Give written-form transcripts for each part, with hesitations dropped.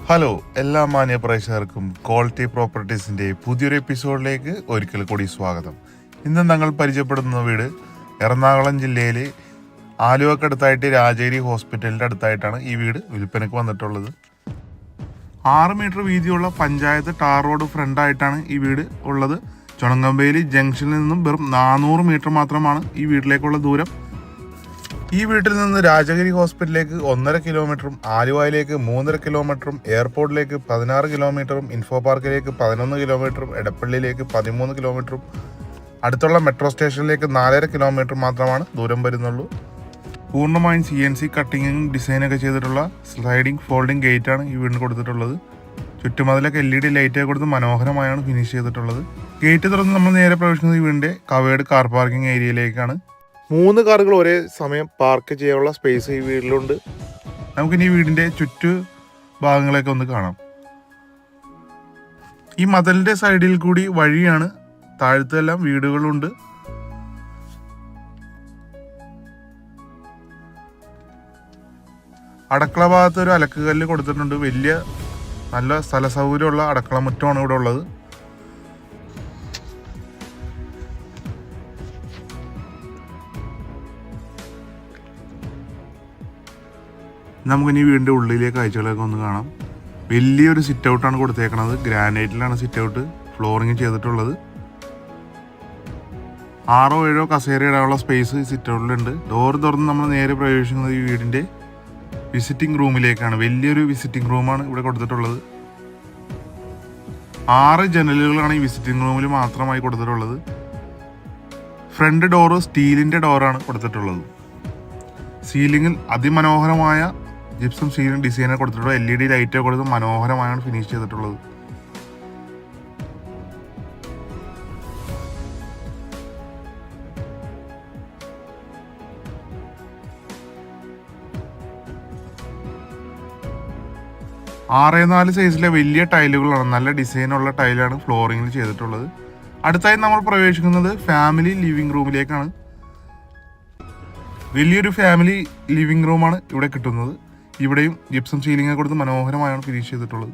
Hello എല്ലാ മാന്യ പ്രേക്ഷകർക്കും ക്വാളിറ്റി പ്രോപ്പർട്ടീസിൻ്റെ പുതിയൊരു എപ്പിസോഡിലേക്ക് ഒരിക്കൽ കൂടി സ്വാഗതം. ഇന്ന് ഞങ്ങൾ പരിചയപ്പെടുന്ന വീട് എറണാകുളം ജില്ലയിലെ ആലുവക്കടുത്തായിട്ട് രാജഗിരി ഹോസ്പിറ്റലിൻ്റെ അടുത്തായിട്ടാണ് ഈ വീട് വിൽപ്പനയ്ക്ക് വന്നിട്ടുള്ളത്. 6 മീറ്റർ വീതിയുള്ള പഞ്ചായത്ത് ടാർ റോഡ് ഫ്രണ്ടായിട്ടാണ് ഈ വീട് ഉള്ളത്. ചുണങ്കമ്പേലി ജംഗ്ഷനിൽ നിന്നും വെറും 400 മീറ്റർ മാത്രമാണ് ഈ വീട്ടിലേക്കുള്ള ദൂരം. ഈ വീട്ടിൽ നിന്ന് രാജഗിരി ഹോസ്പിറ്റലിലേക്ക് 1.5 കിലോമീറ്ററും ആലുവയിലേക്ക് 3.5 കിലോമീറ്ററും എയർപോർട്ടിലേക്ക് 16 കിലോമീറ്ററും ഇൻഫോ പാർക്കിലേക്ക് 11 കിലോമീറ്ററും എടപ്പള്ളിയിലേക്ക് 13 കിലോമീറ്ററും അടുത്തുള്ള മെട്രോ സ്റ്റേഷനിലേക്ക് 4.5 കിലോമീറ്റർ മാത്രമാണ് ദൂരം വരുന്നുള്ളൂ. പൂർണ്ണമായും CNC കട്ടിങ്ങും ഡിസൈനൊക്കെ ചെയ്തിട്ടുള്ള സ്ലൈഡിംഗ് ഫോൾഡിംഗ് ഗേറ്റാണ് ഈ വീടിന് കൊടുത്തിട്ടുള്ളത്. ചുറ്റുമതിലൊക്കെ LED ലൈറ്റൊക്കെ കൊടുത്ത് മനോഹരമായാണ് ഫിനിഷ് ചെയ്തിട്ടുള്ളത്. ഗേറ്റ് തുറന്ന് നമ്മൾ നേരെ പ്രവേശിക്കുന്നത് ഈ വീടിൻ്റെ കവേർഡ് കാർ പാർക്കിംഗ് ഏരിയയിലേക്കാണ്. 3 കാറുകൾ ഒരേ സമയം പാർക്ക് ചെയ്യാനുള്ള സ്പേസ് ഈ വീട്ടിലുണ്ട്. നമുക്കിനി ഈ വീടിൻ്റെ ചുറ്റു ഭാഗങ്ങളൊക്കെ ഒന്ന് കാണാം. ഈ മതിലിൻ്റെ സൈഡിൽ കൂടി വഴിയാണ്. താഴത്തെല്ലാം വീടുകളുണ്ട്. അടുക്കള ഭാഗത്ത് ഒരു അലക്കുകല്ല് കൊടുത്തിട്ടുണ്ട്. വലിയ നല്ല സ്ഥല സൗകര്യമുള്ള അടുക്കള മുറ്റമാണ് ഇവിടെ ഉള്ളത്. നമുക്കിനി വീടിൻ്റെ ഉള്ളിലെ കാഴ്ചകളൊക്കെ ഒന്ന് കാണാം. വലിയൊരു സിറ്റ് ഔട്ടാണ് കൊടുത്തേക്കണത്. ഗ്രാനൈറ്റിലാണ് സിറ്റ് ഔട്ട് ഫ്ലോറിങ് ചെയ്തിട്ടുള്ളത്. 6 or 7 കസേര ഇടാനുള്ള സ്പേസ് സിറ്റ് ഔട്ടിലുണ്ട്. ഡോർ തുറന്ന് നമ്മൾ നേരെ പ്രവേശിക്കുന്നത് ഈ വീടിൻ്റെ വിസിറ്റിംഗ് റൂമിലേക്കാണ്. വലിയൊരു വിസിറ്റിംഗ് റൂമാണ് ഇവിടെ കൊടുത്തിട്ടുള്ളത്. 6 ജനലുകളാണ് ഈ വിസിറ്റിംഗ് റൂമിൽ മാത്രമായി കൊടുത്തിട്ടുള്ളത്. ഫ്രണ്ട് ഡോറ് സ്റ്റീലിൻ്റെ ഡോറാണ് കൊടുത്തിട്ടുള്ളത്. സീലിങ്ങിൽ അതിമനോഹരമായ ജിപ്സം സീലിംഗ് ഡിസൈനർ കൊടുത്തിട്ടുള്ളത്. LED ലൈറ്റ് കൊടുത്ത് മനോഹരമായാണ് ഫിനിഷ് ചെയ്തിട്ടുള്ളത്. ആറ് 4 സൈസിലെ വലിയ ടൈലുകളാണ്. നല്ല ഡിസൈനുള്ള ടൈലാണ് ഫ്ലോറിങ്ങിൽ ചെയ്തിട്ടുള്ളത്. അടുത്തായി നമ്മൾ പ്രവേശിക്കുന്നത് ഫാമിലി ലിവിംഗ് റൂമിലേക്കാണ്. വലിയൊരു ഫാമിലി ലിവിംഗ് റൂമാണ് ഇവിടെ കിട്ടുന്നത്. ഇവിടെയും ജിപ്സം സീലിംഗ് കൊടുത്ത് മനോഹരമായാണ് ഫിനിഷ് ചെയ്തിട്ടുള്ളത്.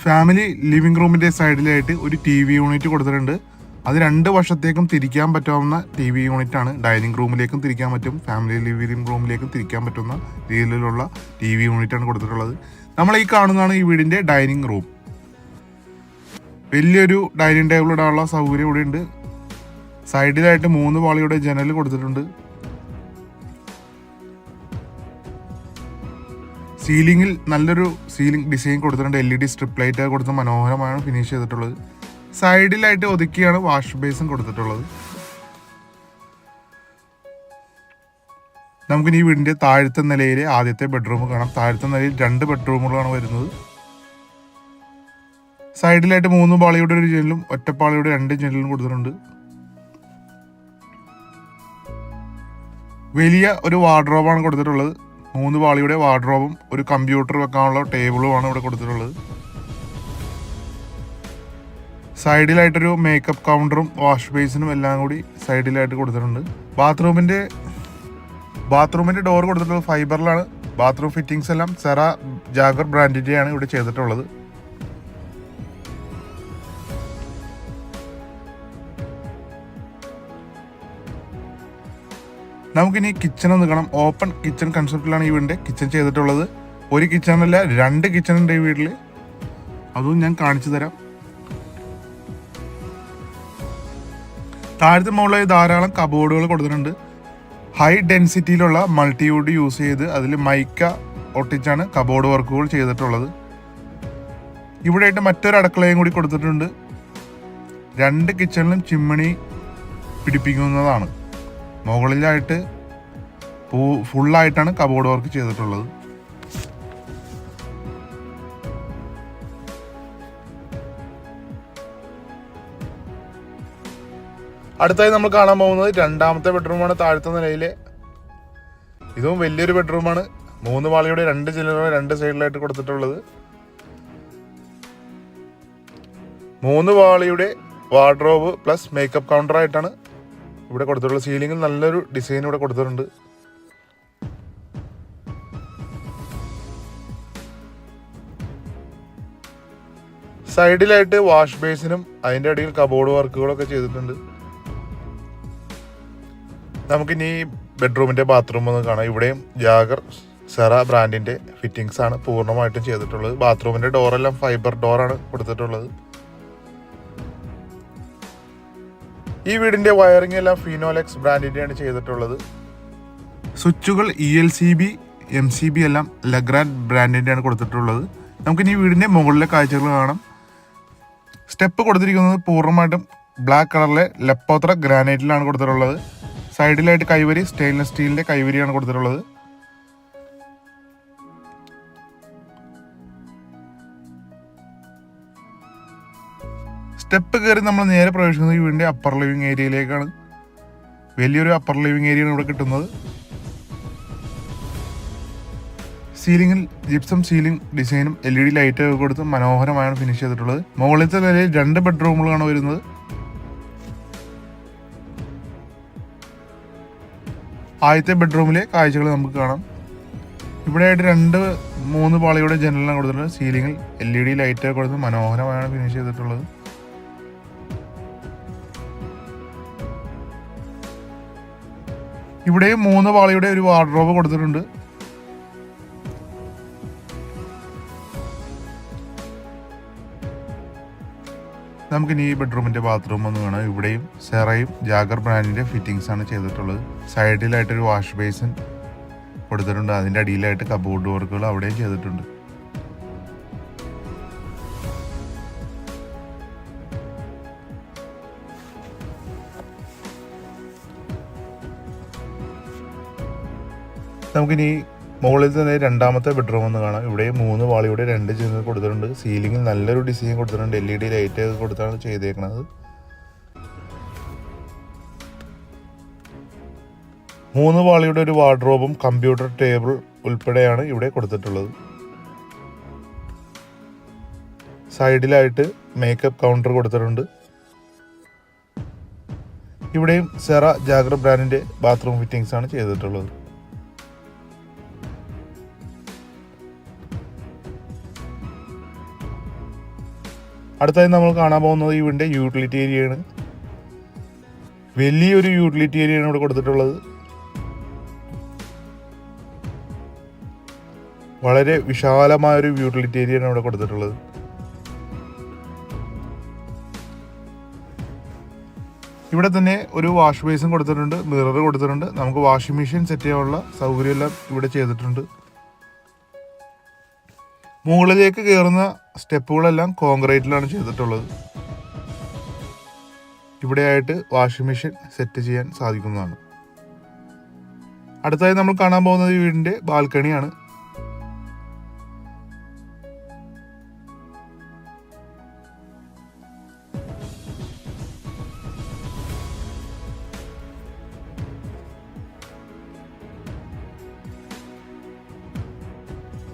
ഫാമിലി ലിവിംഗ് റൂമിൻ്റെ സൈഡിലായിട്ട് ഒരു TV യൂണിറ്റ് കൊടുത്തിട്ടുണ്ട്. അത് 2 വശത്തേക്കും തിരിക്കാൻ പറ്റാവുന്ന TV യൂണിറ്റാണ്. ഡൈനിങ് റൂമിലേക്കും തിരിക്കാൻ പറ്റും, ഫാമിലി ലിവിംഗ് റൂമിലേക്കും തിരിക്കാൻ പറ്റുന്ന രീതിയിലുള്ള TV യൂണിറ്റാണ് കൊടുത്തിട്ടുള്ളത്. നമ്മൾ ഈ കാണുന്നതാണ് ഈ വീടിൻ്റെ ഡൈനിങ് റൂം. വലിയൊരു ഡൈനിങ് ടേബിൾ ഇടാനുള്ള സൗകര്യം ഇവിടെ ഉണ്ട്. സൈഡിലായിട്ട് 3 പാളിയുടെ ജനൽ കൊടുത്തിട്ടുണ്ട്. സീലിംഗിൽ നല്ലൊരു സീലിംഗ് ഡിസൈൻ കൊടുത്തിട്ടുണ്ട്. LED സ്ട്രിപ്പ് ലൈറ്റ് കൊടുത്ത് മനോഹരമാണ് ഫിനിഷ് ചെയ്തിട്ടുള്ളത്. സൈഡിലായിട്ട് ഒതുക്കിയാണ് വാഷ് ബേസും കൊടുത്തിട്ടുള്ളത്. നമുക്കിനി ഈ വീടിൻ്റെ താഴത്തെ നിലയിലെ ആദ്യത്തെ ബെഡ്റൂം കാണാം. താഴത്തെ നിലയിൽ 2 ബെഡ്റൂമുകളാണ് വരുന്നത്. സൈഡിലായിട്ട് 3 പാളിയുടെ ഒരു ജനലും ഒറ്റപ്പാളിയുടെ 2 ജനലും കൊടുത്തിട്ടുണ്ട്. വലിയ ഒരു വാർഡ്രോബാണ് കൊടുത്തിട്ടുള്ളത്. 3 പാളിയുടെ വാർഡ്രോബും ഒരു കമ്പ്യൂട്ടർ വെക്കാനുള്ള ടേബിളുമാണ് ഇവിടെ കൊടുത്തിട്ടുള്ളത്. സൈഡിലായിട്ടൊരു മേക്കപ്പ് കൗണ്ടറും വാഷ് ബേസിനും എല്ലാം കൂടി സൈഡിലായിട്ട് കൊടുത്തിട്ടുണ്ട്. ബാത്റൂമിൻ്റെ ഡോർ കൊടുത്തിട്ടുള്ളത് ഫൈബറിലാണ്. ബാത്റൂം ഫിറ്റിങ്സ് എല്ലാം സെറ ജാഗർ ബ്രാൻഡിൻ്റെയാണ് ഇവിടെ ചെയ്തിട്ടുള്ളത്. നമുക്കിനി കിച്ചൺ ഒന്ന് കാണാം. ഓപ്പൺ കിച്ചൺ കൺസെപ്റ്റിലാണ് ഈ വീടിൻ്റെ കിച്ചൺ ചെയ്തിട്ടുള്ളത്. ഒരു കിച്ചണല്ല 2 കിച്ചൺ ഉണ്ട് ഈ വീട്ടിൽ. അതും ഞാൻ കാണിച്ചു തരാം. താഴത്തെ മുകളിലായി ധാരാളം കബോർഡുകൾ കൊടുത്തിട്ടുണ്ട്. ഹൈ ഡെൻസിറ്റിയിലുള്ള മൾട്ടിവുഡ് യൂസ് ചെയ്ത് അതിൽ മൈക്ക ഒട്ടിച്ചാണ് കബോർഡ് വർക്കുകൾ ചെയ്തിട്ടുള്ളത്. ഇവിടെയായിട്ട് മറ്റൊരു അടുക്കളയും കൂടി കൊടുത്തിട്ടുണ്ട്. 2 കിച്ചണിലും ചിമ്മിണി പിടിപ്പിക്കുന്നതാണ്. മുകളിലായിട്ട് ഫുള്ളായിട്ടാണ് കബോർഡ് വർക്ക് ചെയ്തിട്ടുള്ളത്. അടുത്തായി നമ്മൾ കാണാൻ പോകുന്നത് 2ാമത്തെ ബെഡ്റൂമാണ്. താഴത്തെ നിലയിലെ ഇതും വലിയൊരു ബെഡ്റൂമാണ്. 3 പാളിയുടെ 2 ജനലുകൾ 2 സൈഡിലായിട്ട് കൊടുത്തിട്ടുള്ളത്. 3 പാളിയുടെ വാർഡ്രോബ് പ്ലസ് മേക്കപ്പ് കൗണ്ടറായിട്ടാണ് ഇവിടെ കൊടുത്തിട്ടുള്ള സീലിംഗിൽ നല്ലൊരു ഡിസൈൻ ഇവിടെ കൊടുത്തിട്ടുണ്ട്. സൈഡിലായിട്ട് വാഷ് ബേസിനും അതിൻ്റെ അടിയിൽ കബോർഡ് വർക്കുകളൊക്കെ ചെയ്തിട്ടുണ്ട്. നമുക്കിനി ബെഡ്റൂമിൻ്റെ ബാത്റൂം ഒന്ന് കാണാം. ഇവിടെയും ജാഗർ സെറ ബ്രാൻഡിൻ്റെ ഫിറ്റിങ്സ് ആണ് പൂർണ്ണമായിട്ടും ചെയ്തിട്ടുള്ളത്. ബാത്റൂമിൻ്റെ ഡോറെല്ലാം ഫൈബർ ഡോറാണ് കൊടുത്തിട്ടുള്ളത്. ഈ വീടിൻ്റെ വയറിംഗ് എല്ലാം ഫിനോലെക്സ് ബ്രാൻഡിൻ്റെയാണ് ചെയ്തിട്ടുള്ളത്. സ്വിച്ചുകൾ ELCB MCB എല്ലാം ലഗ്രാൻഡ് ബ്രാൻഡിൻ്റെയാണ് കൊടുത്തിട്ടുള്ളത്. നമുക്കിനി ഈ വീടിൻ്റെ മുകളിലെ കാഴ്ചകൾ കാണാം. സ്റ്റെപ്പ് കൊടുത്തിരിക്കുന്നത് പൂർണ്ണമായിട്ടും ബ്ലാക്ക് കളറിലെ ലെപ്പോത്ര ഗ്രാനൈറ്റിലാണ് കൊടുത്തിട്ടുള്ളത്. സൈഡിലായിട്ട് കൈവരി സ്റ്റെയിൻലെസ് സ്റ്റീലിൻ്റെ കൈവരിയാണ് കൊടുത്തിട്ടുള്ളത്. സ്റ്റെപ്പ് കയറി നമ്മൾ നേരെ പ്രവേശിക്കുന്നത് ഈ വീടിൻ്റെ അപ്പർ ലിവിങ് ഏരിയയിലേക്കാണ്. വലിയൊരു അപ്പർ ലിവിങ് ഏരിയയാണ് ഇവിടെ കിട്ടുന്നത്. സീലിംഗിൽ ജിപ്സം സീലിംഗ് ഡിസൈനും LED ലൈറ്റ് കൊടുത്ത് മനോഹരമായാണ് ഫിനിഷ് ചെയ്തിട്ടുള്ളത്. മുകളിലത്തെ നിലയിൽ 2 ബെഡ്റൂമുകളാണ് വരുന്നത്. ആദ്യത്തെ ബെഡ്റൂമിലെ കാഴ്ചകൾ നമുക്ക് കാണാം. ഇവിടെയായിട്ട് 2-3 പാളിയുടെ ജനലാണ് കൊടുത്തിട്ടുള്ളത്. സീലിംഗിൽ LED ലൈറ്റ് കൊടുത്ത് മനോഹരമായാണ് ഫിനിഷ് ചെയ്തിട്ടുള്ളത്. ഇവിടെയും 3 പാളിയുടെ ഒരു വാർഡ്രോബ് കൊടുത്തിട്ടുണ്ട്. നമുക്കിനി ഈ ബെഡ്റൂമിൻ്റെ ബാത്റൂം ഒന്ന് കാണാം. ഇവിടെയും സെറയും ജാഗർ ബ്രാൻഡിൻ്റെ ഫിറ്റിങ്സ് ആണ് ചെയ്തിട്ടുള്ളത്. സൈഡിലായിട്ടൊരു വാഷ് ബേസിൻ കൊടുത്തിട്ടുണ്ട്. അതിൻ്റെ അടിയിലായിട്ട് കബോർഡ് വർക്കുകൾ അവിടെയും ചെയ്തിട്ടുണ്ട്. നമുക്കിനി മുകളിൽ തന്നെ 2ാമത്തെ ബെഡ്റൂം ഒന്ന് കാണാം. ഇവിടെ 3 പാളിയുടെ 2 ജനൽ കൊടുത്തിട്ടുണ്ട്. സീലിംഗിൽ നല്ലൊരു ഡിസൈൻ കൊടുത്തിട്ടുണ്ട്. LED ലൈറ്റ് കൊടുത്താണ് ചെയ്തേക്കുന്നത്. 3 പാളിയുടെ ഒരു വാർഡ്രോബും കമ്പ്യൂട്ടർ ടേബിൾ ഉൾപ്പെടെയാണ് ഇവിടെ കൊടുത്തിട്ടുള്ളത്. സൈഡിലായിട്ട് മേക്കപ്പ് കൗണ്ടർ കൊടുത്തിട്ടുണ്ട്. ഇവിടെയും സെറ ജാഗർ ബ്രാൻഡിന്റെ ബാത്റൂം ഫിറ്റിംഗ്സ് ആണ് ചെയ്തിട്ടുള്ളത്. അടുത്തായി നമ്മൾ കാണാൻ പോകുന്നത് ഈ വീടിൻ്റെ യൂട്ടിലിറ്റി ഏരിയയാണ്. വലിയൊരു യൂട്ടിലിറ്റി ഏരിയയാണ് ഇവിടെ കൊടുത്തിട്ടുള്ളത്. വളരെ വിശാലമായൊരു യൂട്ടിലിറ്റി ഏരിയയാണ് ഇവിടെ കൊടുത്തിട്ടുള്ളത്. ഇവിടെ തന്നെ ഒരു വാഷ് ബേസും കൊടുത്തിട്ടുണ്ട്. മിറർ കൊടുത്തിട്ടുണ്ട്. നമുക്ക് വാഷിംഗ് മെഷീൻ സെറ്റ് ചെയ്യാനുള്ള സൗകര്യമെല്ലാം ഇവിടെ ചെയ്തിട്ടുണ്ട്. മുകളിലേക്ക് കയറുന്ന സ്റ്റെപ്പുകളെല്ലാം കോൺക്രീറ്റിലാണ് ചെയ്തിട്ടുള്ളത്. ഇവിടെയായിട്ട് വാഷിംഗ് മെഷീൻ സെറ്റ് ചെയ്യാൻ സാധിക്കുന്നതാണ്. അടുത്തായി നമ്മൾ കാണാൻ പോകുന്നത് ഈ വീടിൻ്റെ ബാൽക്കണിയാണ്.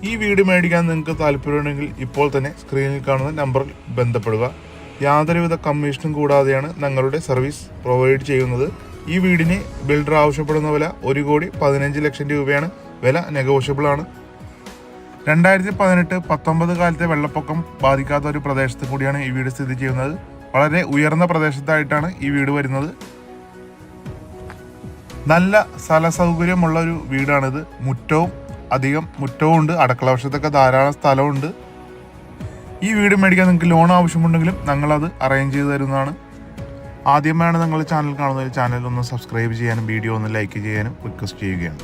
ഈ വീട് മേടിക്കാൻ നിങ്ങൾക്ക് താല്പര്യമുണ്ടെങ്കിൽ ഇപ്പോൾ തന്നെ സ്ക്രീനിൽ കാണുന്ന നമ്പറിൽ ബന്ധപ്പെടുക. യാതൊരുവിധ കമ്മീഷനും കൂടാതെയാണ് ഞങ്ങളുടെ സർവീസ് പ്രൊവൈഡ് ചെയ്യുന്നത്. ഈ വീടിന് ബിൽഡർ ആവശ്യപ്പെടുന്ന വില 1,15,00,000 രൂപയാണ്. വില നെഗോഷ്യബിൾ ആണ്. 2018-19 കാലത്തെ വെള്ളപ്പൊക്കം ബാധിക്കാത്ത ഒരു പ്രദേശത്ത് കൂടിയാണ് ഈ വീട് സ്ഥിതി ചെയ്യുന്നത്. വളരെ ഉയർന്ന പ്രദേശത്തായിട്ടാണ് ഈ വീട് വരുന്നത്. നല്ല സ്ഥല സൗകര്യമുള്ള ഒരു വീടാണിത്. അധികം മുറ്റവും ഉണ്ട്. അടുക്കള വശത്തൊക്കെ ധാരാളം സ്ഥലമുണ്ട്. ഈ വീട് മേടിക്കാൻ നിങ്ങൾക്ക് ലോൺ ആവശ്യമുണ്ടെങ്കിലും ഞങ്ങളത് അറേഞ്ച് ചെയ്ത് തരുന്നതാണ്. ആദ്യമായാണ് നിങ്ങൾ ചാനൽ കാണുന്നത്, ചാനൽ ഒന്ന് സബ്സ്ക്രൈബ് ചെയ്യാനും വീഡിയോ ഒന്ന് ലൈക്ക് ചെയ്യാനും റിക്വസ്റ്റ് ചെയ്യുകയാണ്.